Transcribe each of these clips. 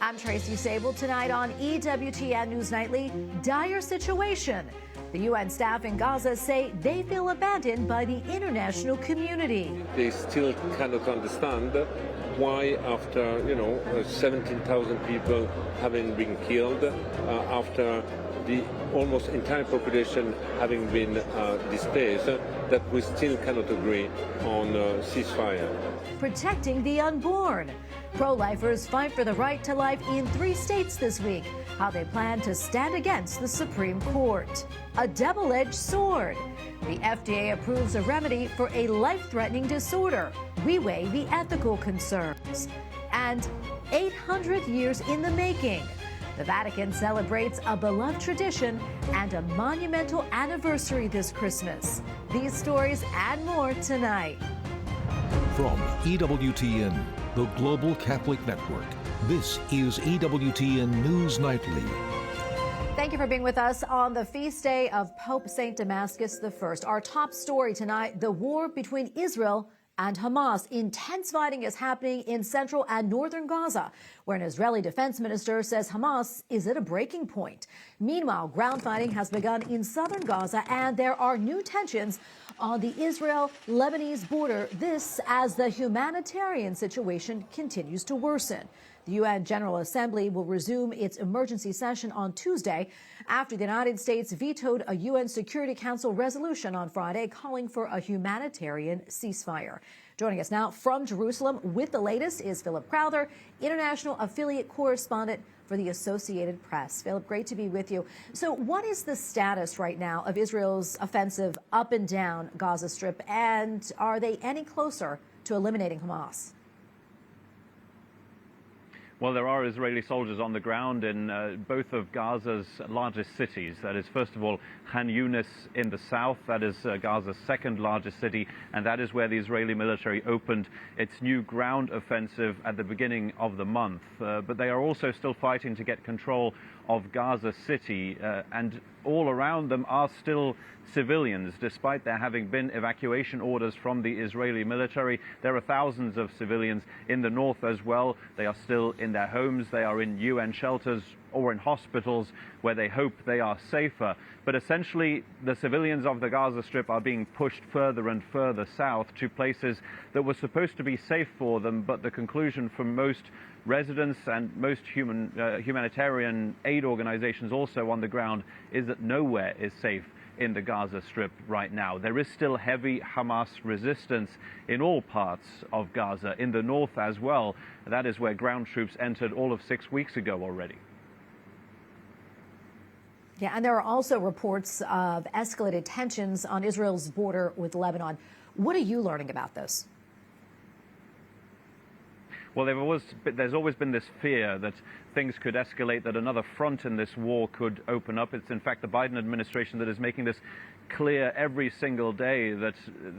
I'm Tracy Sabol. Tonight on EWTN News Nightly, dire situation. The UN staff in Gaza say they feel abandoned by the international community. They still cannot understand why, after 17,000 people having been killed, after the almost entire population having been displaced, that we still cannot agree on ceasefire. Protecting the unborn. Pro-lifers fight for the right to life in 3 states this week. How they plan to stand against the Supreme Court. A double-edged sword. The FDA approves a remedy for a life-threatening disorder. We weigh the ethical concerns. And 800 years in the making. The Vatican celebrates a beloved tradition and a monumental anniversary this Christmas. These stories and more tonight. From EWTN, the Global Catholic Network, this is EWTN News Nightly. Thank you for being with us on the feast day of Pope St. Damascus I. Our top story tonight, the war between Israel and Hamas. Intense fighting is happening in central and northern Gaza, where an Israeli defense minister says Hamas is at a breaking point. Meanwhile, ground fighting has begun in southern Gaza, and there are new tensions on the Israel-Lebanese border. This as the humanitarian situation continues to worsen. The UN General Assembly will resume its emergency session on Tuesday after the United States vetoed a UN Security Council resolution on Friday calling for a humanitarian ceasefire. Joining us now from Jerusalem with the latest is Philip Crowther, international affiliate correspondent for the Associated Press. Philip, great to be with you. So what is the status right now of Israel's offensive up and down Gaza Strip, and are they any closer to eliminating Hamas? Well, there are Israeli soldiers on the ground in both of Gaza's largest cities. That is, first of all, Khan Yunis in the south. That is Gaza's second largest city, and that is where the Israeli military opened its new ground offensive at the beginning of the month. But they are also still fighting to get control of Gaza City, and all around them are still civilians. Despite there having been evacuation orders from the Israeli military, there are thousands of civilians in the north as well. They are still in their homes, they are in UN shelters or in hospitals where they hope they are safer. But essentially, the civilians of the Gaza Strip are being pushed further and further south to places that were supposed to be safe for them, but the conclusion from most residents and most humanitarian aid organizations also on the ground is that nowhere is safe in the Gaza Strip right now. There is still heavy Hamas resistance in all parts of Gaza, in the north as well. That is where ground troops entered all of 6 weeks ago already. Yeah, and there are also reports of escalated tensions on Israel's border with Lebanon. What are you learning about this? Well, there's always been this fear that things could escalate, that another front in this war could open up. It's in fact the Biden administration that is making this clear every single day, that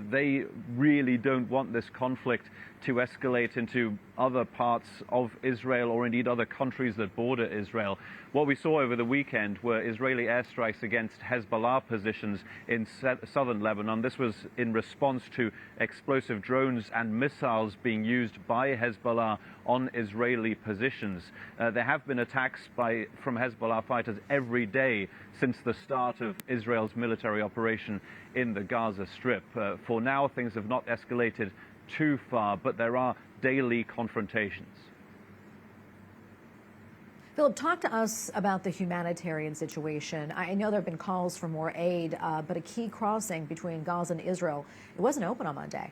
they really don't want this conflict to escalate into other parts of Israel or indeed other countries that border Israel. What we saw over the weekend were Israeli airstrikes against Hezbollah positions in southern Lebanon. This was in response to explosive drones and missiles being used by Hezbollah on Israeli positions. There have been attacks from Hezbollah fighters every day since the start of Israel's military operation in the Gaza Strip. For now, things have not escalated too far, but there are daily confrontations. Philip, talk to us about the humanitarian situation. I know there have been calls for more aid, but a key crossing between Gaza and Israel, it wasn't open on Monday.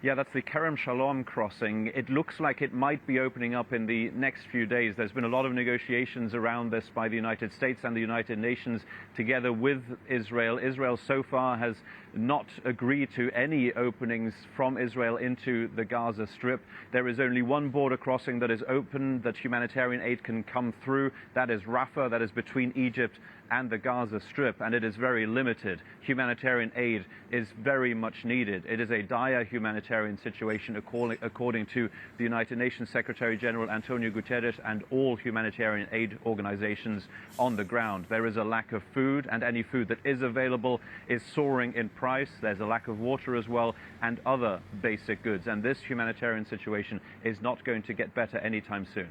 Yeah, that's the Kerem Shalom crossing. It looks like it might be opening up in the next few days. There's been a lot of negotiations around this by the United States and the United Nations together with Israel. Israel so far has not agreed to any openings from Israel into the Gaza Strip. There is only one border crossing that is open, that humanitarian aid can come through. That is Rafah, that is between Egypt and the Gaza Strip, and it is very limited. Humanitarian aid is very much needed. It is a dire humanitarian situation according to the United Nations Secretary General Antonio Guterres and all humanitarian aid organizations on the ground. There is a lack of food, and any food that is available is soaring in price. price, there's a lack of water as well, and other basic goods. And this humanitarian situation is not going to get better anytime soon.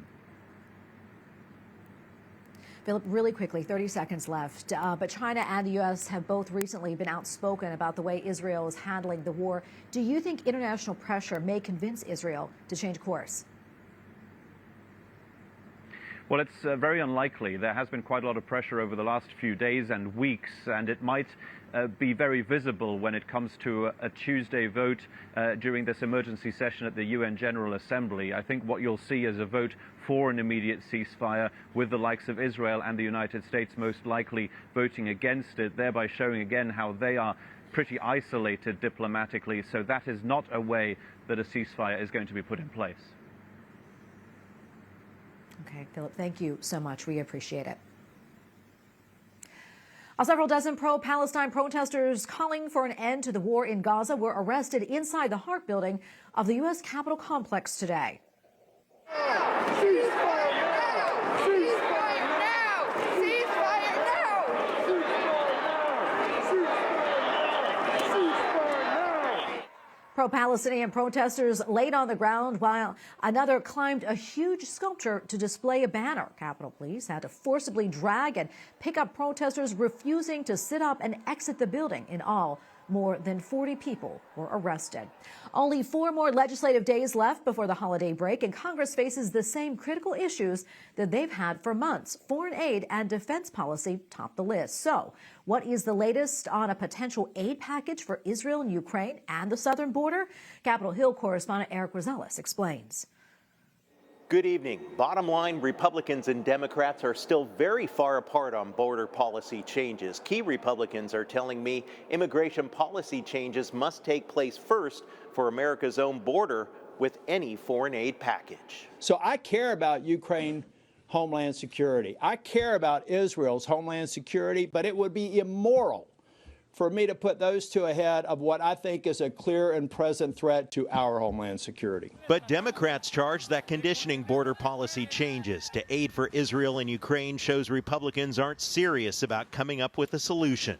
Philip, really quickly, 30 seconds left. But China and the U.S. have both recently been outspoken about the way Israel is handling the war. Do you think international pressure may convince Israel to change course? Well, it's very unlikely. There has been quite a lot of pressure over the last few days and weeks, and it might be very visible when it comes to a Tuesday vote during this emergency session at the UN General Assembly. I think what you'll see is a vote for an immediate ceasefire, with the likes of Israel and the United States most likely voting against it, thereby showing again how they are pretty isolated diplomatically. So that is not a way that a ceasefire is going to be put in place. Okay, Philip, thank you so much. We appreciate it. Several dozen pro-Palestine protesters calling for an end to the war in Gaza were arrested inside the Hart building of the U.S. Capitol complex today. Pro-Palestinian protesters laid on the ground while another climbed a huge sculpture to display a banner. Capitol Police had to forcibly drag and pick up protesters refusing to sit up and exit the building. In all, more than 40 people were arrested. Only 4 more legislative days left before the holiday break, and Congress faces the same critical issues that they've had for months. Foreign aid and defense policy top the list. So, what is the latest on a potential aid package for Israel and Ukraine and the southern border? Capitol Hill correspondent Eric Rosales explains. Good evening. Bottom line, Republicans and Democrats are still very far apart on border policy changes. Key Republicans are telling me immigration policy changes must take place first for America's own border with any foreign aid package. So I care about Ukraine homeland security. I care about Israel's homeland security, but it would be immoral for me to put those two ahead of what I think is a clear and present threat to our homeland security. But Democrats charge that conditioning border policy changes to aid for Israel and Ukraine shows Republicans aren't serious about coming up with a solution.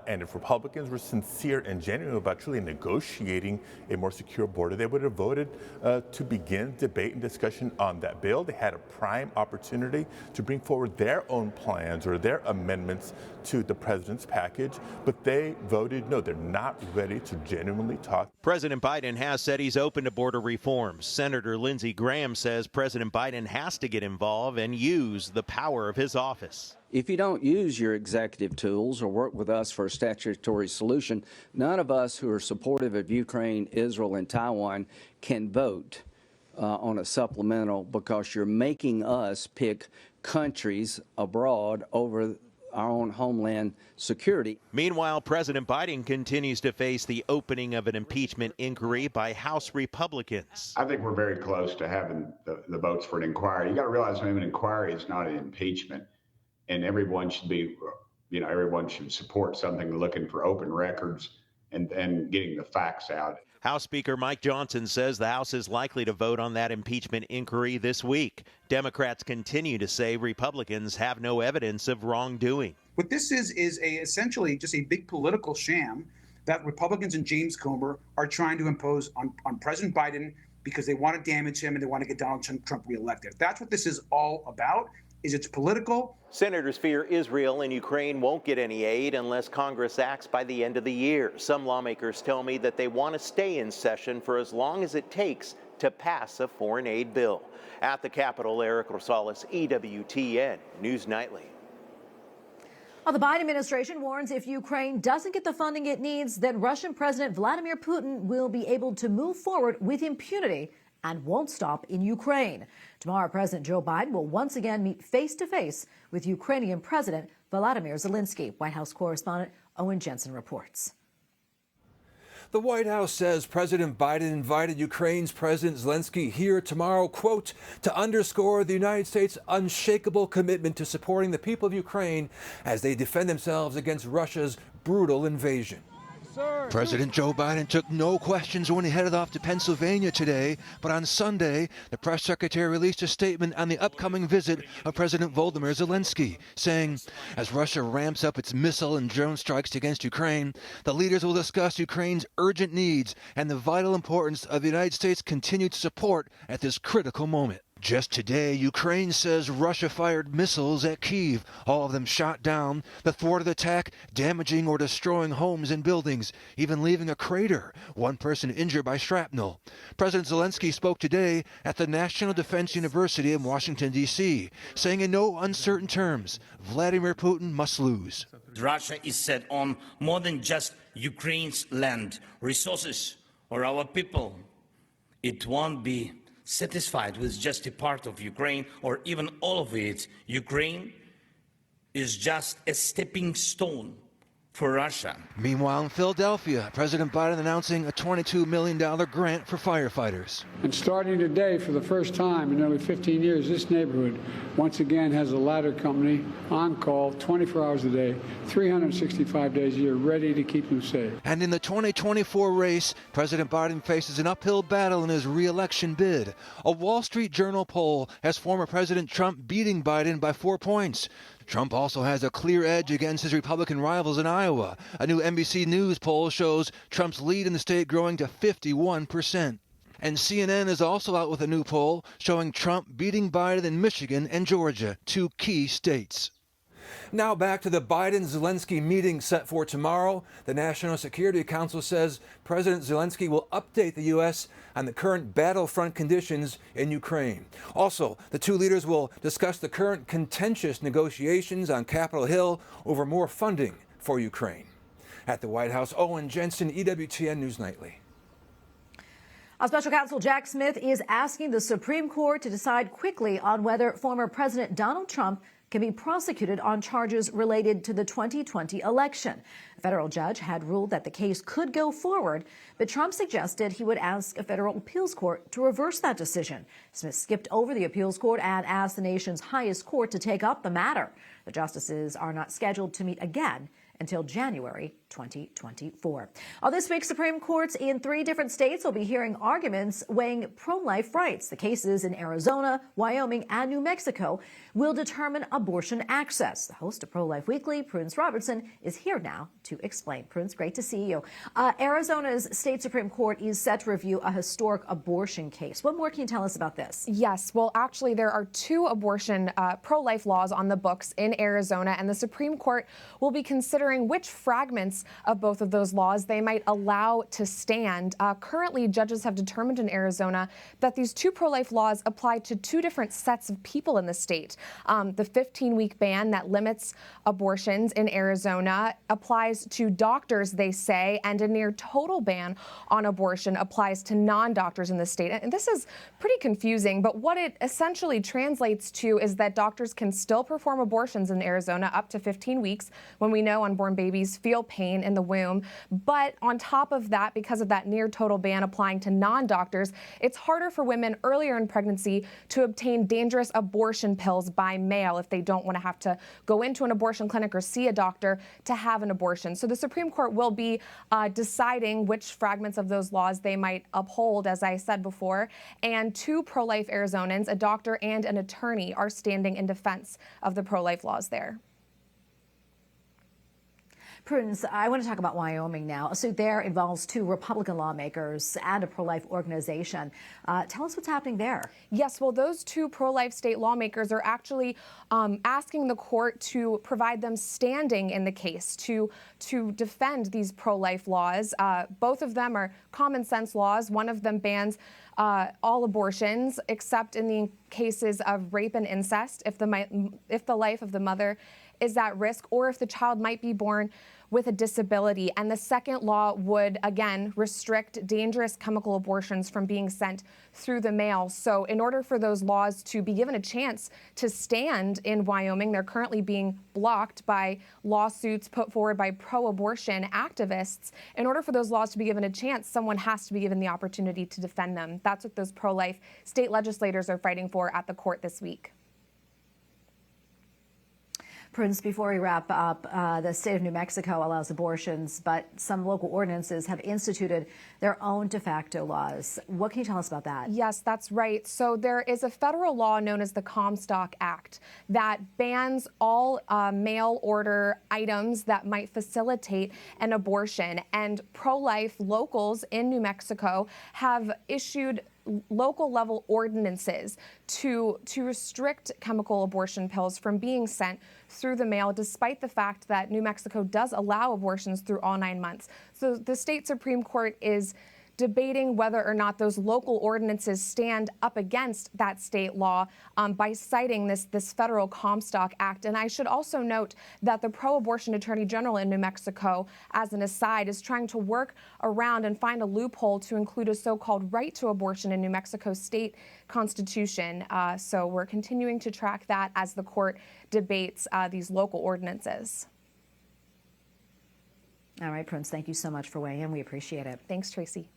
And if Republicans were sincere and genuine about truly negotiating a more secure border, they would have voted to begin debate and discussion on that bill. They had a prime opportunity to bring forward their own plans or their amendments to the president's package, but they voted no. They're not ready to genuinely talk. President Biden has said he's open to border reforms. Senator Lindsey Graham says President Biden has to get involved and use the power of his office. If you don't use your executive tools or work with us for a statutory solution, none of us who are supportive of Ukraine, Israel, and Taiwan can vote on a supplemental because you're making us pick countries abroad over our own homeland security. Meanwhile, President Biden continues to face the opening of an impeachment inquiry by House Republicans. I think we're very close to having the votes for an inquiry. You got to realize maybe an inquiry is not an impeachment. And everyone should be, everyone should support something looking for open records and getting the facts out. House Speaker Mike Johnson says the House is likely to vote on that impeachment inquiry this week. Democrats continue to say Republicans have no evidence of wrongdoing. What this is essentially just a big political sham that Republicans and James Comer are trying to impose on President Biden because they want to damage him and they want to get Donald Trump reelected. That's what this is all about. It's political. Senators fear Israel and Ukraine won't get any aid unless Congress acts by the end of the year. Some lawmakers tell me that they want to stay in session for as long as it takes to pass a foreign aid bill. At the Capitol, Eric Rosales, EWTN News Nightly. Well, the Biden administration warns if Ukraine doesn't get the funding it needs, then Russian President Vladimir Putin will be able to move forward with impunity and won't stop in Ukraine. Tomorrow, President Joe Biden will once again meet face-to-face with Ukrainian President Volodymyr Zelensky. White House correspondent Owen Jensen reports. The White House says President Biden invited Ukraine's President Zelensky here tomorrow, quote, to underscore the United States' unshakable commitment to supporting the people of Ukraine as they defend themselves against Russia's brutal invasion. President Joe Biden took no questions when he headed off to Pennsylvania today, but on Sunday, the press secretary released a statement on the upcoming visit of President Volodymyr Zelensky, saying, as Russia ramps up its missile and drone strikes against Ukraine, the leaders will discuss Ukraine's urgent needs and the vital importance of the United States' continued support at this critical moment. Just today, Ukraine says Russia fired missiles at Kyiv, all of them shot down. The thwarted attack damaging or destroying homes and buildings, even leaving a crater, one person injured by shrapnel. President Zelensky spoke today at the National Defense University in Washington, D.C., saying in no uncertain terms, Vladimir Putin must lose. Russia is set on more than just Ukraine's land, resources, or our people. It won't be satisfied with just a part of Ukraine or even all of it. Ukraine is just a stepping stone for Russia. Meanwhile, in Philadelphia, President Biden announcing a $22 million grant for firefighters. And starting today, for the first time in nearly 15 years, this neighborhood once again has a ladder company on call 24 hours a day, 365 days a year, ready to keep them safe. And in the 2024 race, President Biden faces an uphill battle in his re-election bid. A Wall Street Journal poll has former President Trump beating Biden by 4 points. Trump also has a clear edge against his Republican rivals in Iowa. A new NBC News poll shows Trump's lead in the state growing to 51%. And CNN is also out with a new poll showing Trump beating Biden in Michigan and Georgia, 2 key states. Now back to the Biden-Zelensky meeting set for tomorrow. The National Security Council says President Zelensky will update the U.S. on the current battlefront conditions in Ukraine. Also, the two leaders will discuss the current contentious negotiations on Capitol Hill over more funding for Ukraine. At the White House, Owen Jensen, EWTN News Nightly. Our special counsel Jack Smith is asking the Supreme Court to decide quickly on whether former President Donald Trump can be prosecuted on charges related to the 2020 election. A federal judge had ruled that the case could go forward, but Trump suggested he would ask a federal appeals court to reverse that decision. Smith skipped over the appeals court and asked the nation's highest court to take up the matter. The justices are not scheduled to meet again until January 2024. This week, Supreme Courts in 3 different states will be hearing arguments weighing pro-life rights. The cases in Arizona, Wyoming, and New Mexico will determine abortion access. The host of Pro-Life Weekly, Prudence Robertson, is here now to explain. Prudence, great to see you. Arizona's state Supreme Court is set to review a historic abortion case. What more can you tell us about this? Yes, well, actually, there are 2 abortion pro-life laws on the books in Arizona, and the Supreme Court will be considering which fragments of both of those laws they might allow to stand. Currently, judges have determined in Arizona that these 2 pro-life laws apply to 2 different sets of people in the state. The 15-week ban that limits abortions in Arizona applies to doctors, they say, and a near total ban on abortion applies to non-doctors in the state. And this is pretty confusing, but what it essentially translates to is that doctors can still perform abortions in Arizona up to 15 weeks when we know unborn babies feel pain in the womb. But on top of that, because of that near total ban applying to non-doctors, it's harder for women earlier in pregnancy to obtain dangerous abortion pills by mail if they don't want to have to go into an abortion clinic or see a doctor to have an abortion. So the Supreme Court will be deciding which fragments of those laws they might uphold, as I said before. And 2 pro-life Arizonans, a doctor and an attorney, are standing in defense of the pro-life laws there. Prudence, I want to talk about Wyoming now. A suit there involves 2 Republican lawmakers and a pro-life organization. Tell us what's happening there. Yes, well, those 2 pro-life state lawmakers are actually asking the court to provide them standing in the case to defend these pro-life laws. Both of them are common sense laws. One of them bans all abortions, except in the cases of rape and incest, if the life of the mother is at risk, or if the child might be born with a disability. And the second law would, again, restrict dangerous chemical abortions from being sent through the mail. So in order for those laws to be given a chance to stand in Wyoming, they're currently being blocked by lawsuits put forward by pro-abortion activists. In order for those laws to be given a chance, someone has to be given the opportunity to defend them. That's what those pro-life state legislators are fighting for at the court this week. Prince, before we wrap up, the state of New Mexico allows abortions, but some local ordinances have instituted their own de facto laws. What can you tell us about that? Yes, that's right. So there is a federal law known as the Comstock Act that bans all mail order items that might facilitate an abortion. And pro-life locals in New Mexico have issued local level ordinances to restrict chemical abortion pills from being sent through the mail, despite the fact that New Mexico does allow abortions through all 9 months. So the state Supreme Court is debating whether or not those local ordinances stand up against that state law by citing this federal Comstock Act. And I should also note that the pro-abortion Attorney General in New Mexico, as an aside, is trying to work around and find a loophole to include a so-called right to abortion in New Mexico's state constitution. So we're continuing to track that as the court debates these local ordinances. All right, Prince, thank you so much for weighing in. We appreciate it. Thanks, Tracy.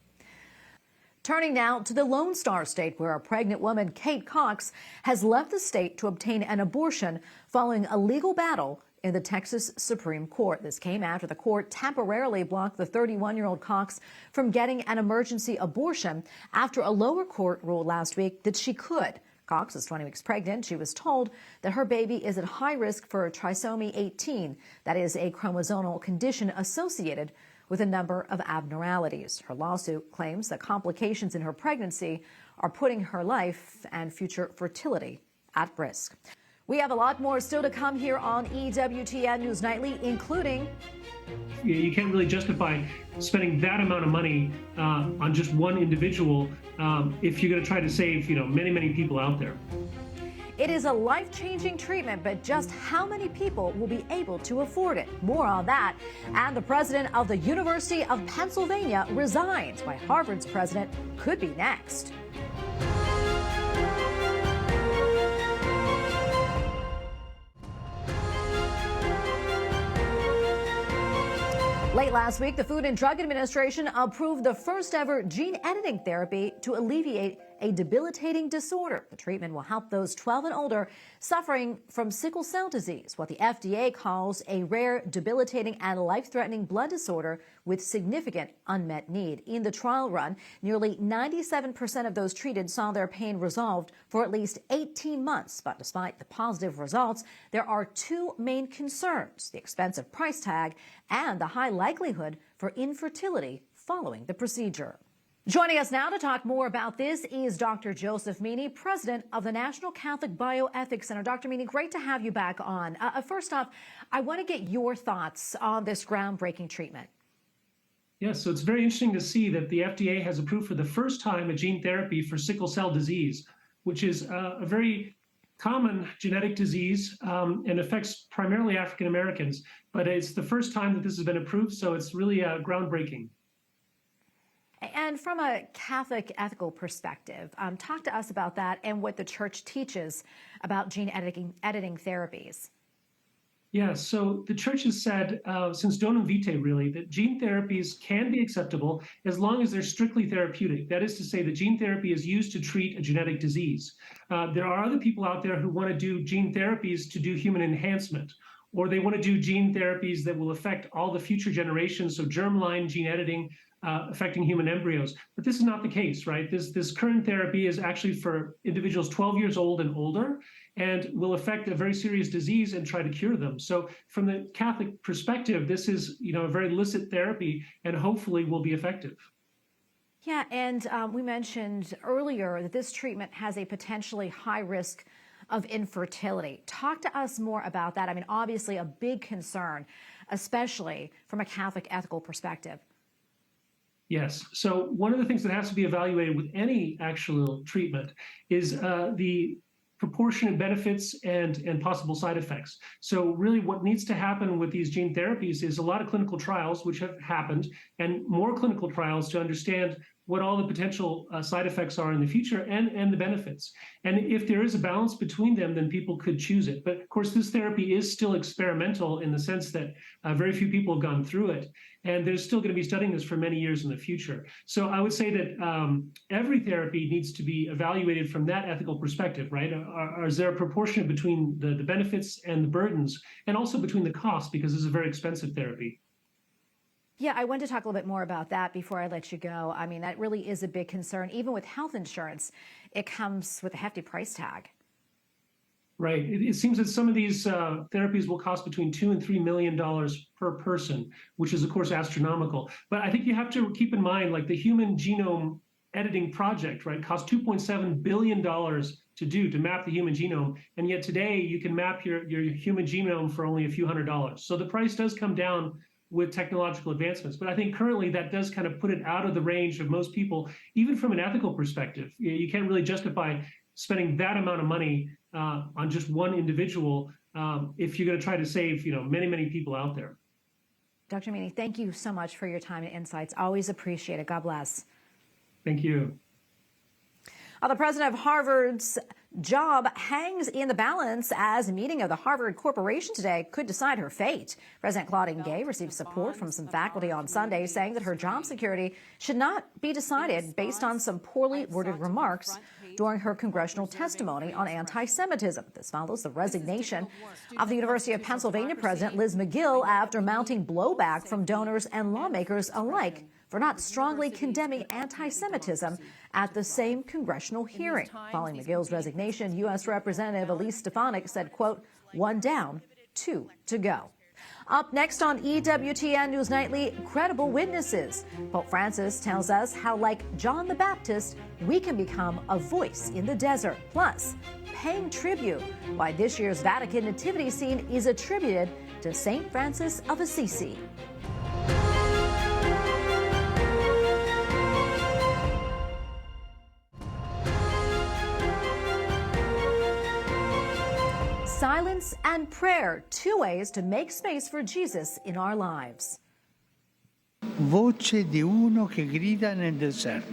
Turning now to the Lone Star State, where a pregnant woman, Kate Cox, has left the state to obtain an abortion following a legal battle in the Texas Supreme Court. This came after the court temporarily blocked the 31-year-old Cox from getting an emergency abortion after a lower court ruled last week that she could. Cox is 20 weeks pregnant. She was told that her baby is at high risk for trisomy 18. That is a chromosomal condition associated with a number of abnormalities. Her lawsuit claims that complications in her pregnancy are putting her life and future fertility at risk. We have a lot more still to come here on EWTN News Nightly, including... You can't really justify spending that amount of money on just one individual if you're going to try to save, many, many people out there. It is a life-changing treatment, but just how many people will be able to afford it? More on that. And the president of the University of Pennsylvania resigns. Why Harvard's president could be next. Late last week, the Food and Drug Administration approved the first ever gene editing therapy to alleviate a debilitating disorder. The treatment will help those 12 and older suffering from sickle cell disease, what the FDA calls a rare, debilitating, and life-threatening blood disorder with significant unmet need. In the trial run, nearly 97% of those treated saw their pain resolved for at least 18 months. But despite the positive results, there are two main concerns: the expensive price tag and the high likelihood for infertility following the procedure. Joining us now to talk more about this is Dr. Joseph Meanie, president of the National Catholic Bioethics Center. Dr. Meanie, great to have you back on. First off, I want to get your thoughts on this groundbreaking treatment. Yes, so it's very interesting to see that the FDA has approved for the first time a gene therapy for sickle cell disease, which is a very common genetic disease and affects primarily African Americans. But it's the first time that this has been approved, so it's really groundbreaking. And from a Catholic ethical perspective, talk to us about that and what the Church teaches about gene editing therapies. Yeah, so the Church has said since Donum Vitae, really, that gene therapies can be acceptable as long as they're strictly therapeutic. That is to say, that gene therapy is used to treat a genetic disease. There are other people out there who want to do gene therapies to do human enhancement, or they want to do gene therapies that will affect all the future generations, so germline gene editing, affecting human embryos. But this is not the case, right? This current therapy is actually for individuals 12 years old and older, and will affect a very serious disease and try to cure them. So from the Catholic perspective, this is, a very licit therapy and hopefully will be effective. Yeah, and we mentioned earlier that this treatment has a potentially high risk of infertility. Talk to us more about that. I mean, obviously a big concern, especially from a Catholic ethical perspective. Yes. So one of the things that has to be evaluated with any actual treatment is the proportionate benefits and possible side effects. So really what needs to happen with these gene therapies is a lot of clinical trials, which have happened, and more clinical trials to understand what all the potential side effects are in the future and the benefits. And if there is a balance between them, then people could choose it. But of course, this therapy is still experimental in the sense that very few people have gone through it. And there's still going to be studying this for many years in the future. So I would say that every therapy needs to be evaluated from that ethical perspective, right? Is there a proportion between the benefits and the burdens, and also between the costs, because this is a very expensive therapy? Yeah, I wanted to talk a little bit more about that before I let you go. I mean, that really is a big concern. Even with health insurance, it comes with a hefty price tag. Right. It seems that some of these therapies will cost between $2 and $3 million per person, which is, of course, astronomical. But I think you have to keep in mind, like the Human Genome Editing Project, right, cost $2.7 billion to map the human genome. And yet today you can map your human genome for only a few $100s. So the price does come down with technological advancements. But I think currently that does kind of put it out of the range of most people, even from an ethical perspective. You can't really justify spending that amount of money on just one individual if you're going to try to save, many, many people out there. Dr. Meanie, thank you so much for your time and insights. Always appreciate it. God bless. Thank you. The president of Harvard's job hangs in the balance as a meeting of the Harvard Corporation today could decide her fate. President Claudine Gay received support from some faculty on Sunday, saying that her job security should not be decided based on some poorly worded remarks during her congressional testimony on anti-Semitism. This follows the resignation of the University of Pennsylvania president Liz McGill after mounting blowback from donors and lawmakers alike for not strongly condemning anti-Semitism at the same congressional hearing. Following McGill's resignation, U.S. Representative Elise Stefanik said, quote, "One down, two to go." Up next on EWTN News Nightly, credible witnesses. Pope Francis tells us how, like John the Baptist, we can become a voice in the desert. Plus, paying tribute, why this year's Vatican nativity scene is attributed to St. Francis of Assisi. Silence and prayer, two ways to make space for Jesus in our lives. Voce di uno che grida nel deserto.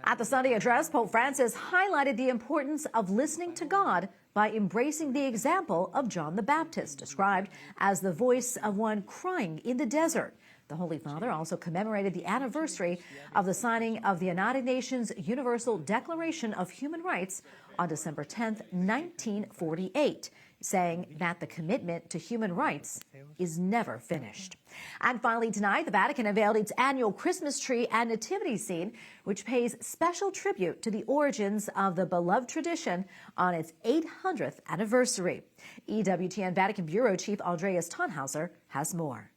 At the Sunday address, Pope Francis highlighted the importance of listening to God by embracing the example of John the Baptist, described as the voice of one crying in the desert. The Holy Father also commemorated the anniversary of the signing of the United Nations Universal Declaration of Human Rights on December 10, 1948, saying that the commitment to human rights is never finished. And finally tonight, the Vatican unveiled its annual Christmas tree and nativity scene, which pays special tribute to the origins of the beloved tradition on its 800th anniversary. EWTN Vatican Bureau Chief Andreas Tannhauser has more.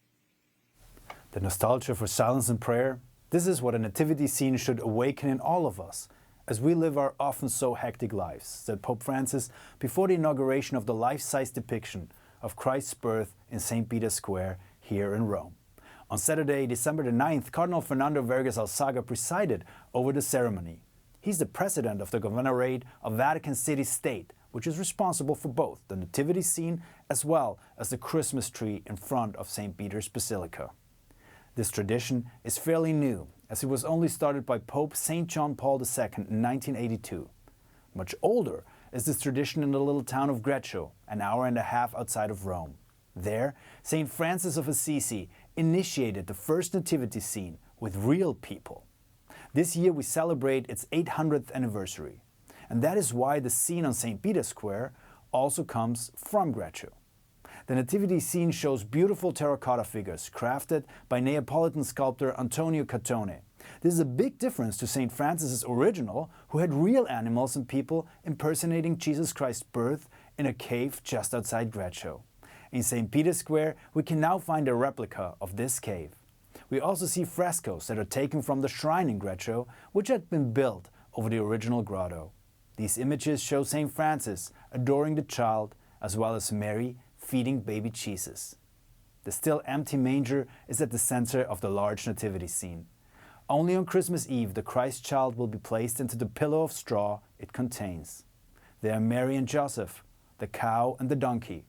The nostalgia for silence and prayer, this is what a nativity scene should awaken in all of us, as we live our often so hectic lives, said Pope Francis before the inauguration of the life-size depiction of Christ's birth in St. Peter's Square here in Rome. On Saturday, December the 9th, Cardinal Fernando Vergas Alsaga presided over the ceremony. He's the president of the Governorate of Vatican City State, which is responsible for both the nativity scene as well as the Christmas tree in front of St. Peter's Basilica. This tradition is fairly new, as it was only started by Pope St. John Paul II in 1982. Much older is this tradition in the little town of Greccio, an hour and a half outside of Rome. There, St. Francis of Assisi initiated the first nativity scene with real people. This year we celebrate its 800th anniversary, and that is why the scene on St. Peter's Square also comes from Greccio. The nativity scene shows beautiful terracotta figures crafted by Neapolitan sculptor Antonio Catone. This is a big difference to St. Francis's original, who had real animals and people impersonating Jesus Christ's birth in a cave just outside Greccio. In St. Peter's Square, we can now find a replica of this cave. We also see frescoes that are taken from the shrine in Greccio, which had been built over the original grotto. These images show St. Francis adoring the child, as well as Mary feeding baby Jesus. The still empty manger is at the center of the large nativity scene. Only on Christmas Eve the Christ child will be placed into the pillow of straw it contains. There are Mary and Joseph, the cow and the donkey,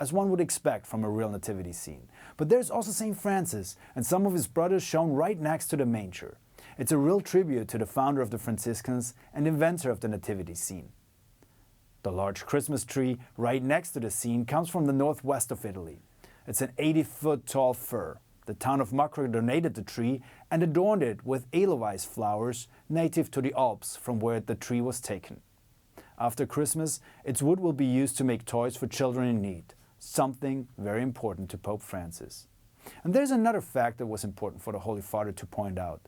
as one would expect from a real nativity scene. But there's also St. Francis and some of his brothers shown right next to the manger. It's a real tribute to the founder of the Franciscans and inventor of the nativity scene. The large Christmas tree right next to the scene comes from the northwest of Italy. It's an 80-foot tall fir. The town of Macro donated the tree and adorned it with edelweiss flowers native to the Alps from where the tree was taken. After Christmas, its wood will be used to make toys for children in need, something very important to Pope Francis. And there's another fact that was important for the Holy Father to point out.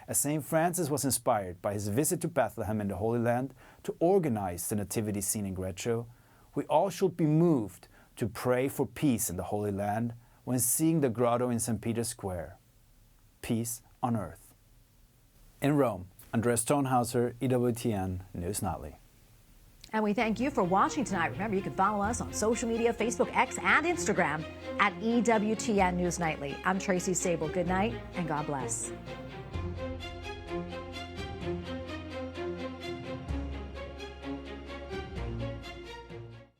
As St. Francis was inspired by his visit to Bethlehem in the Holy Land to organize the nativity scene in Greccio, we all should be moved to pray for peace in the Holy Land when seeing the grotto in St. Peter's Square. Peace on earth. In Rome, Andreas Tonhauser, EWTN News Nightly. And we thank you for watching tonight. Remember, you can follow us on social media, Facebook, X, and Instagram at EWTN News Nightly. I'm Tracy Sabol. Good night, and God bless.